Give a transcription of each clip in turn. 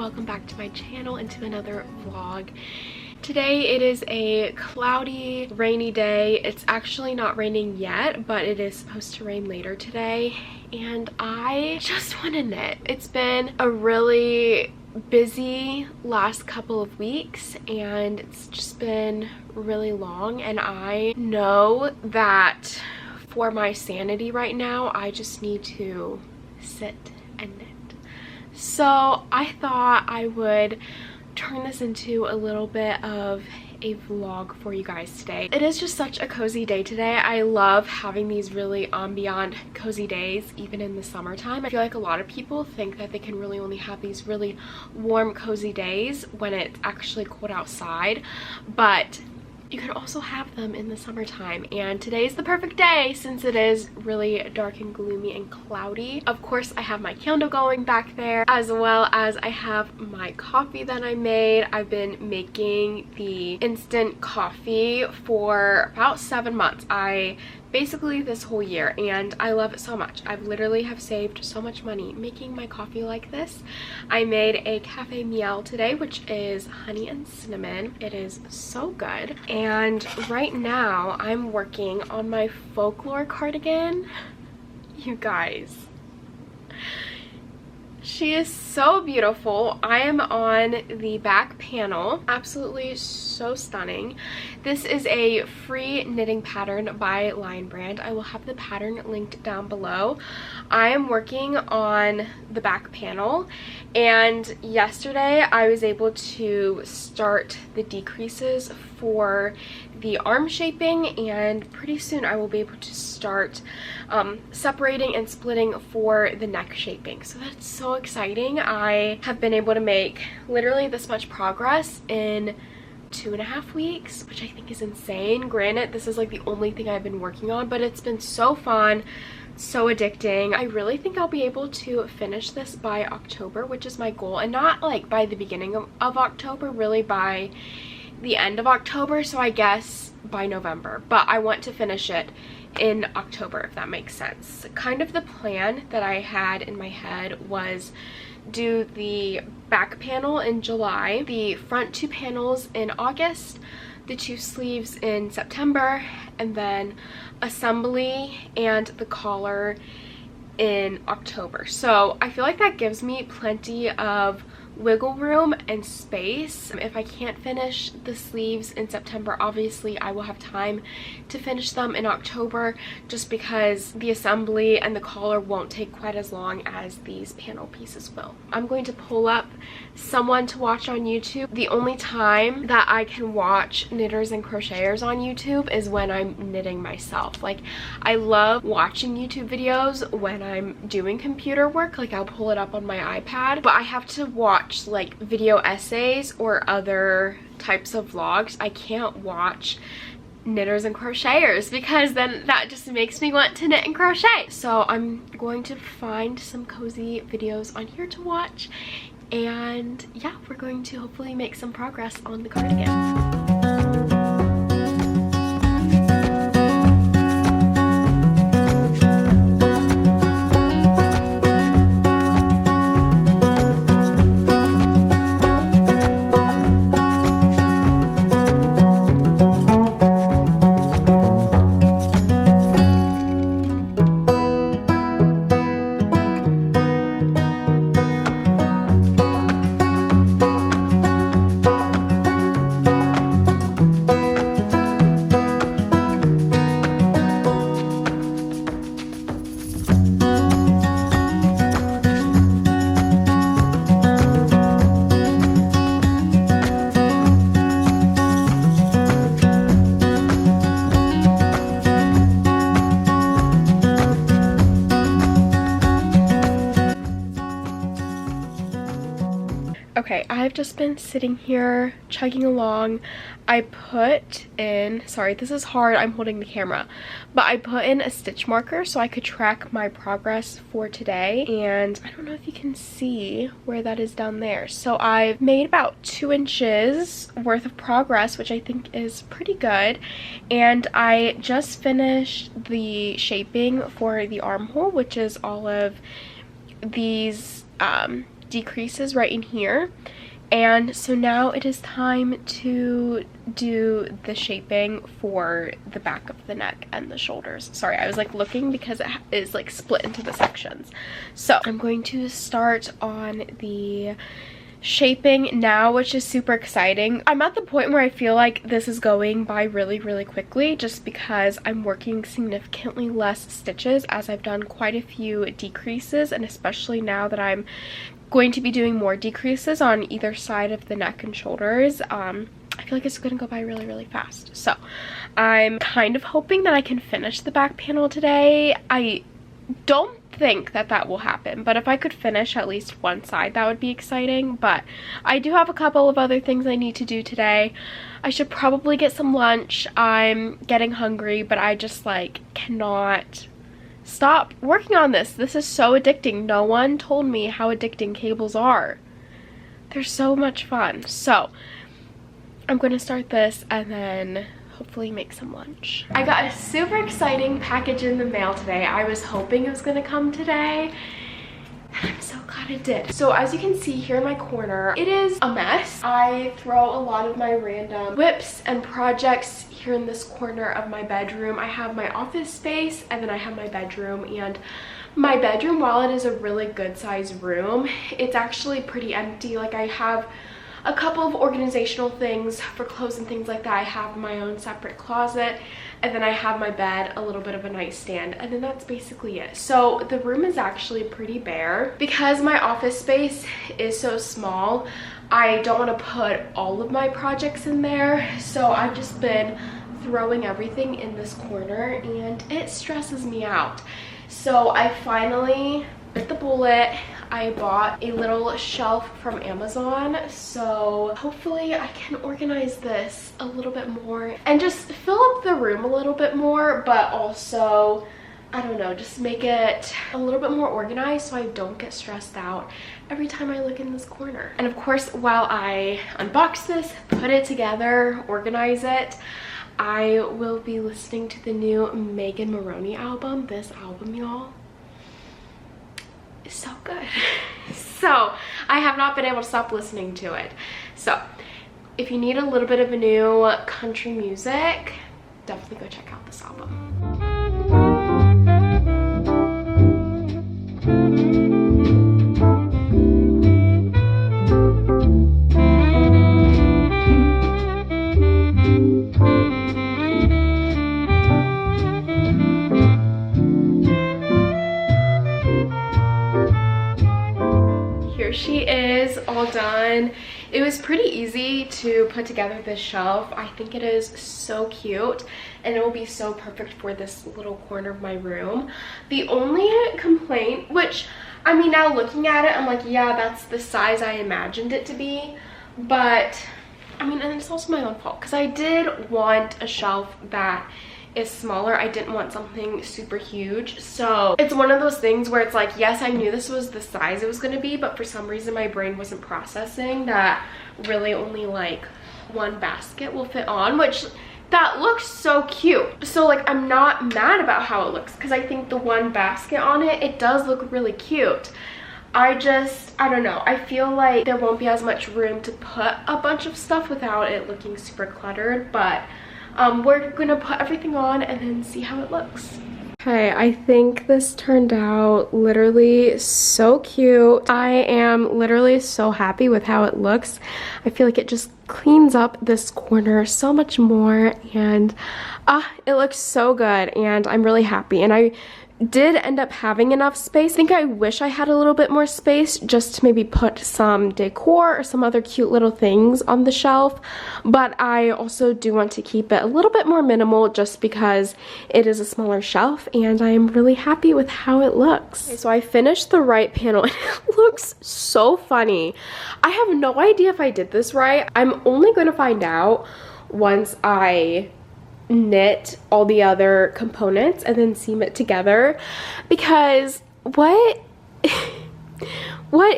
welcome back to my channel and to another vlog. Today it is a cloudy, rainy day. It's actually not raining yet, but it is supposed to rain later today, and I just want to knit. It's been a really busy last couple of weeks and it's just been really long, and I know that for my sanity right now I just need to sit and knit. So I thought I would turn this into a little bit of a vlog for you guys today. It is just such a cozy day today. I love having these really ambient cozy days even in the summertime. I feel like a lot of people think that they can really only have these really warm cozy days when it's actually cold outside, but you can also have them in the summertime, and today is the perfect day since it is really dark and gloomy and cloudy. Of course, I have my candle going back there, as well as I have my coffee that I made. I've been making the instant coffee for about 7 months. Basically this whole year, and I love it so much. I've literally have saved so much money making my coffee like this. I made a cafe miel today, which is honey and cinnamon. It is so good. And right now I'm working on my folklore cardigan. You guys, she is so beautiful. I am on the back panel. Absolutely so stunning. This is a free knitting pattern by Lion Brand. I will have the pattern linked down below. I am working on the back panel, and yesterday I was able to start the decreases for the arm shaping, and pretty soon I will be able to start separating and splitting for the neck shaping. So that's so exciting. I have been able to make literally this much progress in 2.5 weeks, which I think is insane. Granted, this is like the only thing I've been working on, but it's been so fun, so addicting. I really think I'll be able to finish this by October, which is my goal, and not like by the beginning of October, really by the end of October, so I guess by November, but I want to finish it in October, if that makes sense. Kind of the plan that I had in my head was do the back panel in July, the front 2 panels in August, the 2 sleeves in September, and then assembly and the collar in October. So I feel like that gives me plenty of wiggle room and space. If I can't finish the sleeves in September, obviously I will have time to finish them in October, just because the assembly and the collar won't take quite as long as these panel pieces will. I'm going to pull up someone to watch on YouTube. The only time that I can watch knitters and crocheters on YouTube is when I'm knitting myself. Like, I love watching YouTube videos when I'm doing computer work. Like, I'll pull it up on my iPad, but I have to watch like video essays or other types of vlogs. I can't watch knitters and crocheters because then that just makes me want to knit and crochet. So I'm going to find some cozy videos on here to watch, and yeah, we're going to hopefully make some progress on the cardigan. Okay, I've just been sitting here chugging along. I put in, sorry, this is hard, I'm holding the camera, but I put in a stitch marker so I could track my progress for today, and I don't know if you can see where that is down there. So I've made about 2 inches worth of progress, which I think is pretty good, and I just finished the shaping for the armhole, which is all of these decreases right in here. And so now it is time to do the shaping for the back of the neck and the shoulders. Sorry, I was like looking because it is like split into the sections. So I'm going to start on the shaping now, which is super exciting. I'm at the point where I feel like this is going by really quickly just because I'm working significantly less stitches, as I've done quite a few decreases, and especially now that I'm going to be doing more decreases on either side of the neck and shoulders. I feel like it's gonna go by really fast. So I'm kind of hoping that I can finish the back panel today. I don't think that that will happen, but if I could finish at least one side, that would be exciting. But I do have a couple of other things I need to do today. I should probably get some lunch. I'm getting hungry, but I just like cannot stop working on this. This is so addicting. No one told me how addicting cables are. They're so much fun. So I'm gonna start this and then hopefully make some lunch. I got a super exciting package in the mail today. I was hoping it was gonna come today, and I'm so glad it did. So as you can see here in my corner, it is a mess. I throw a lot of my random whips and projects here in this corner of my bedroom. I have my office space and then I have my bedroom, and my bedroom, while it is a really good sized room, it's actually pretty empty. Like, I have a couple of organizational things for clothes and things like that. I have my own separate closet, and then I have my bed, a little bit of a nightstand, and then that's basically it. So the room is actually pretty bare. Because my office space is so small, I don't want to put all of my projects in there, so I've just been throwing everything in this corner, and it stresses me out. So I finally bit the bullet. I bought a little shelf from Amazon, so hopefully I can organize this a little bit more and just fill up the room a little bit more, but also, I don't know, just make it a little bit more organized so I don't get stressed out every time I look in this corner. And of course, while I unbox this, put it together, organize it, I will be listening to the new Megan Maroney album. This album, y'all, is so good. So I have not been able to stop listening to it. So if you need a little bit of a new country music, definitely go check out this album. She is all done. It was pretty easy to put together this shelf. I think it is so cute and it will be so perfect for this little corner of my room. The only complaint, which, I mean, now looking at it, I'm like, yeah, that's the size I imagined it to be, but I mean, and it's also my own fault because I did want a shelf that is smaller. I didn't want something super huge. So it's one of those things where it's like, yes, I knew this was the size it was going to be, but for some reason my brain wasn't processing that really only like one basket will fit on, which that looks so cute. So like, I'm not mad about how it looks because I think the one basket on it, it does look really cute. I don't know, I feel like there won't be as much room to put a bunch of stuff without it looking super cluttered, but we're gonna put everything on and then see how it looks. Okay, I think this turned out literally so cute. I am literally so happy with how it looks. I feel like it just cleans up this corner so much more, and it looks so good, and I'm really happy. And I did end up having enough space. I think I wish I had a little bit more space just to maybe put some decor or some other cute little things on the shelf, but I also do want to keep it a little bit more minimal just because it is a smaller shelf, and I am really happy with how it looks. Okay, so I finished the right panel and it looks so funny. I have no idea if I did this right. I'm only going to find out once I knit all the other components and then seam it together, because what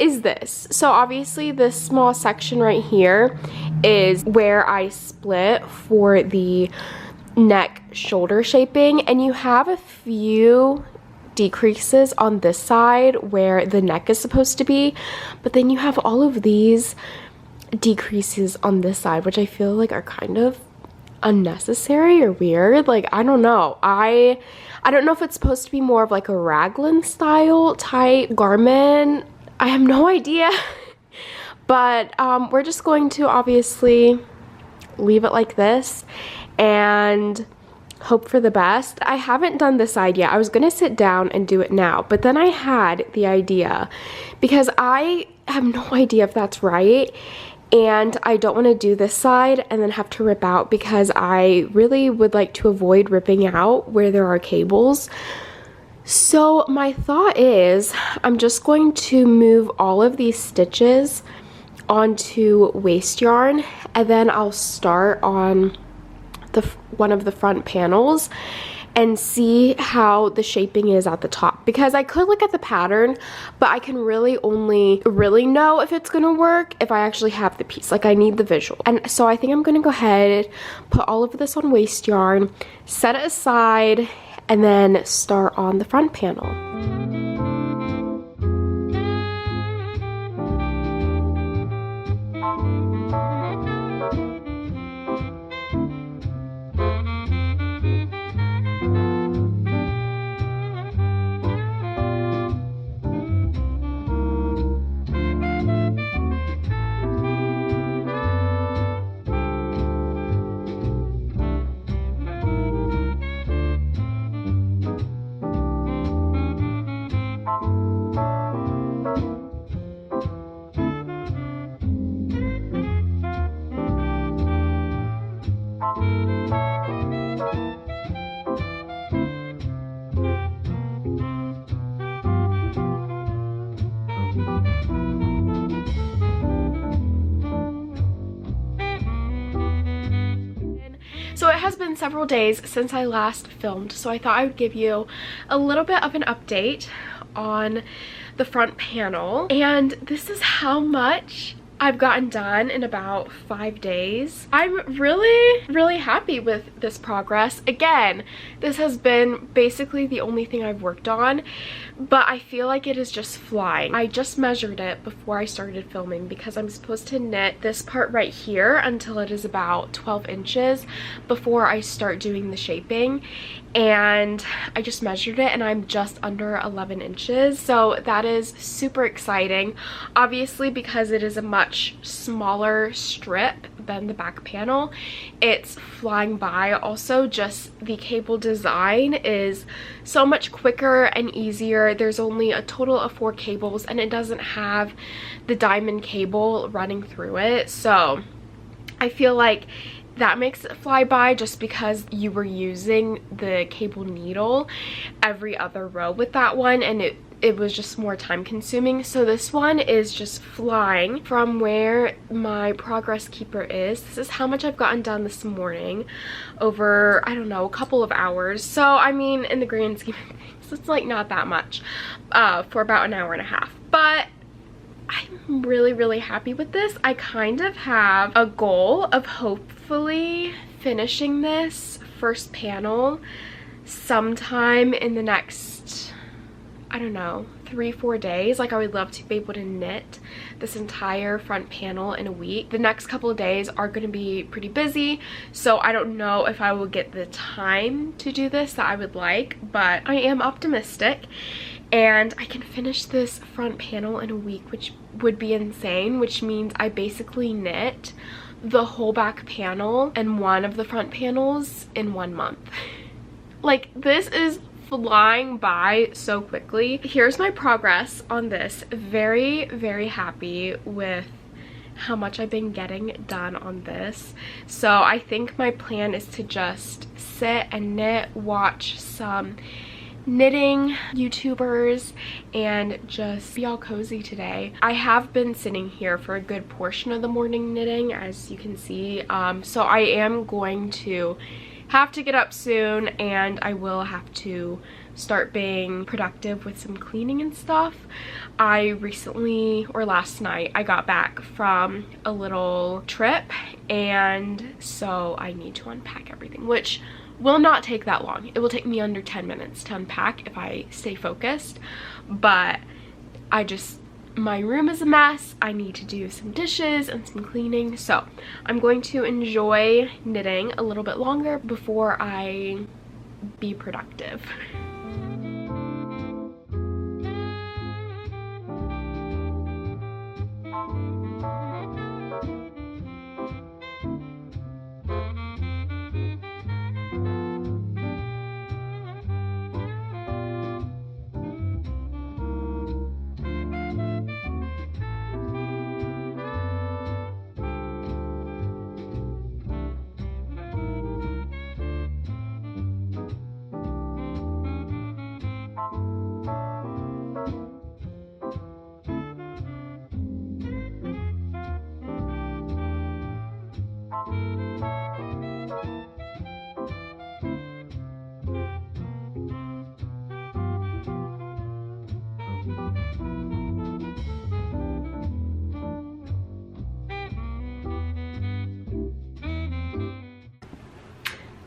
is this? So obviously this small section right here is where I split for the neck shoulder shaping, and you have a few decreases on this side where the neck is supposed to be, but then you have all of these decreases on this side, which I feel like are kind of unnecessary or weird. Like, I don't know. I don't know if it's supposed to be more of like a raglan style type garment. I have no idea. But we're just going to obviously leave it like this and hope for the best. I haven't done this side yet. I was gonna sit down and do it now, but then I had the idea, because I have no idea if that's right, and I don't want to do this side and then have to rip out, because I really would like to avoid ripping out where there are cables. So my thought is I'm just going to move all of these stitches onto waste yarn, and then I'll start on one of the front panels and see how the shaping is at the top, because I could look at the pattern, but I can really only know if it's gonna work if I actually have the piece. Like, I need the visual. And so I think I'm gonna go ahead, put all of this on waste yarn, set it aside, and then start on the front panel. So it has been several days since I last filmed, so I thought I would give you a little bit of an update on the front panel. And this is how much I've gotten done in about 5 days. I'm really happy with this progress. Again, this has been basically the only thing I've worked on, but I feel like it is just flying. I just measured it before I started filming, because I'm supposed to knit this part right here until it is about 12 inches before I start doing the shaping, and I just measured it and I'm just under 11 inches. So that is super exciting, obviously, because it is a much smaller strip than the back panel. It's flying by. Also, just the cable design is so much quicker and easier. There's only a total of 4 cables, and it doesn't have the diamond cable running through it, so I feel like that makes it fly by, just because you were using the cable needle every other row with that one, and it was just more time consuming. So this one is just flying. From where my progress keeper is, this is how much I've gotten done this morning over, I don't know, a couple of hours. So I mean, in the grand scheme of things, it's like not that much for about an hour and a half, but I'm really happy with this. I kind of have a goal of hopefully finishing this first panel sometime in the next, I don't know, 3-4 days. Like, I would love to be able to knit this entire front panel in a week. The next couple of days are going to be pretty busy, so I don't know if I will get the time to do this that I would like, but I am optimistic. And I can finish this front panel in a week, which would be insane, which means I basically knit the whole back panel and one of the front panels in 1 month. Like, this is flying by so quickly. Here's my progress on this. Very happy with how much I've been getting done on this. So I think my plan is to just sit and knit, watch some knitting YouTubers, and just be all cozy today. I have been sitting here for a good portion of the morning knitting, as you can see, so I am going to have to get up soon, and I will have to start being productive with some cleaning and stuff. I recently, or last night, I got back from a little trip, and so I need to unpack everything, which will not take that long. It will take me under 10 minutes to unpack if I stay focused, but my room is a mess. I need to do some dishes and some cleaning, so I'm going to enjoy knitting a little bit longer before I be productive.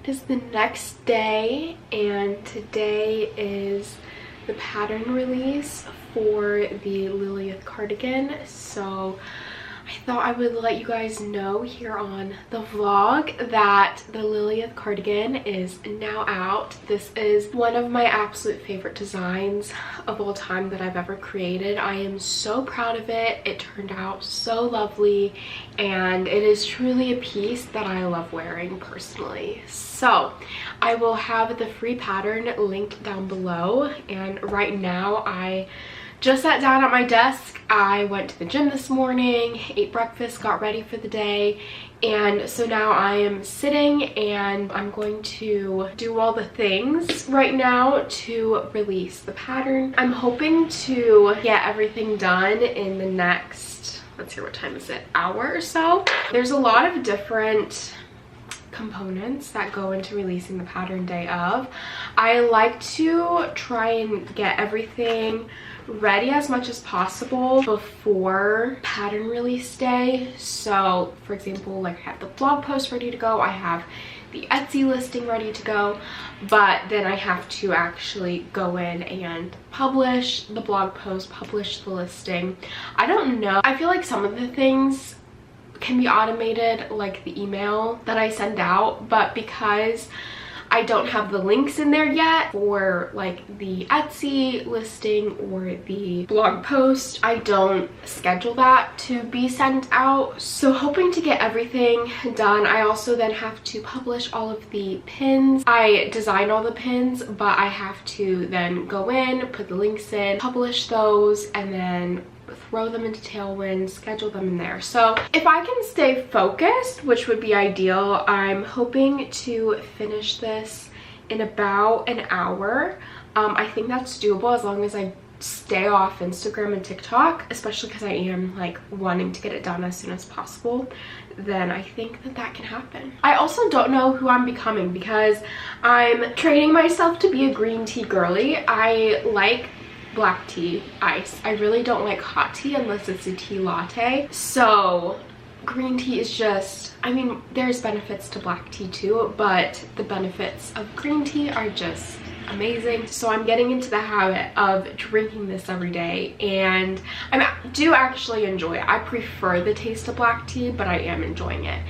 It is the next day, and today is the pattern release for the Lilith cardigan, so I thought I would let you guys know here on the vlog that the Lilith cardigan is now out. This is one of my absolute favorite designs of all time that I've ever created. I am so proud of it. It turned out so lovely, and it is truly a piece that I love wearing personally. So I will have the free pattern linked down below, and right now I just sat down at my desk. I went to the gym this morning, ate breakfast, got ready for the day, and so now I am sitting and I'm going to do all the things right now to release the pattern. I'm hoping to get everything done in the next, let's see, what time is it, hour or so. There's a lot of different components that go into releasing the pattern day of. I like to try and get everything ready as much as possible before pattern release day. So for example, like I have the blog post ready to go, I have the Etsy listing ready to go, but then I have to actually go in and publish the blog post, publish the listing. I don't know, I feel like some of the things can be automated, like the email that I send out, but because I don't have the links in there yet for like the Etsy listing or the blog post, I don't schedule that to be sent out. So hoping to get everything done. I also then have to publish all of the pins. I design all the pins, but I have to then go in, put the links in, publish those, and then throw them into Tailwind, schedule them in there. So if I can stay focused, which would be ideal, I'm hoping to finish this in about an hour. I think that's doable as long as I stay off Instagram and TikTok, especially because I am like wanting to get it done as soon as possible. Then I think that that can happen. I also don't know who I'm becoming because I'm training myself to be a green tea girly. I like black tea ice. I really don't like hot tea unless it's a tea latte. So green tea is just, I mean, there's benefits to black tea too, but the benefits of green tea are just amazing. So I'm getting into the habit of drinking this every day, and I do actually enjoy it. I prefer the taste of black tea, but I am enjoying it.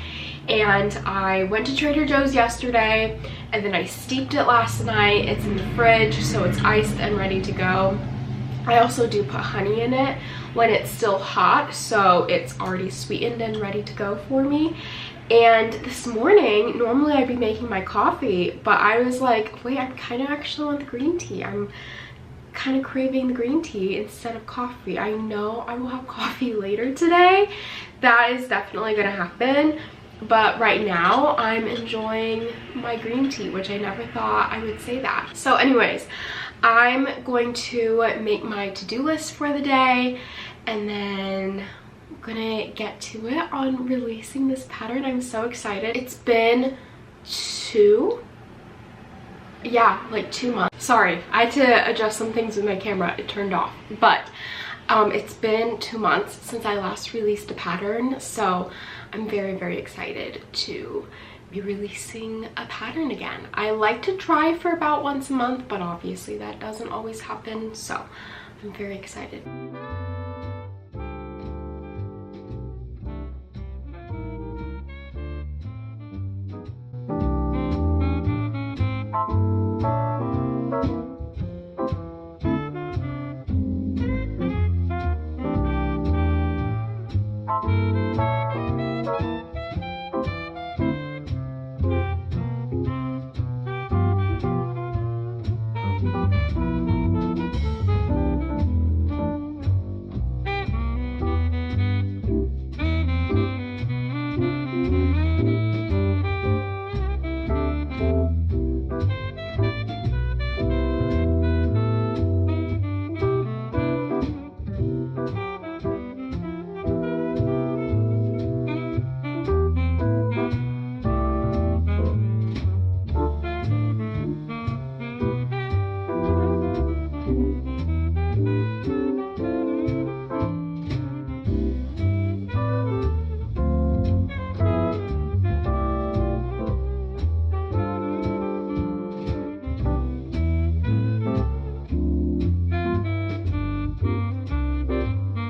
And I went to Trader Joe's yesterday, and then I steeped it last night. It's in the fridge, so it's iced and ready to go. I also do put honey in it when it's still hot, so it's already sweetened and ready to go for me. And this morning, normally I'd be making my coffee, but I was like, wait, I'm kind of actually want the green tea. I'm kind of craving the green tea instead of coffee. I know I will have coffee later today. That is definitely gonna happen. But right now I'm enjoying my green tea, which I never thought I would say that. So anyways, I'm going to make my to-do list for the day, and then I'm gonna get to it on releasing this pattern. I'm so excited. It's been like 2 months. Sorry, I had to adjust some things with my camera. It turned off. But it's been 2 months since I last released a pattern, so I'm very, very excited to be releasing a pattern again. I like to try for about once a month, but obviously that doesn't always happen, so I'm very excited.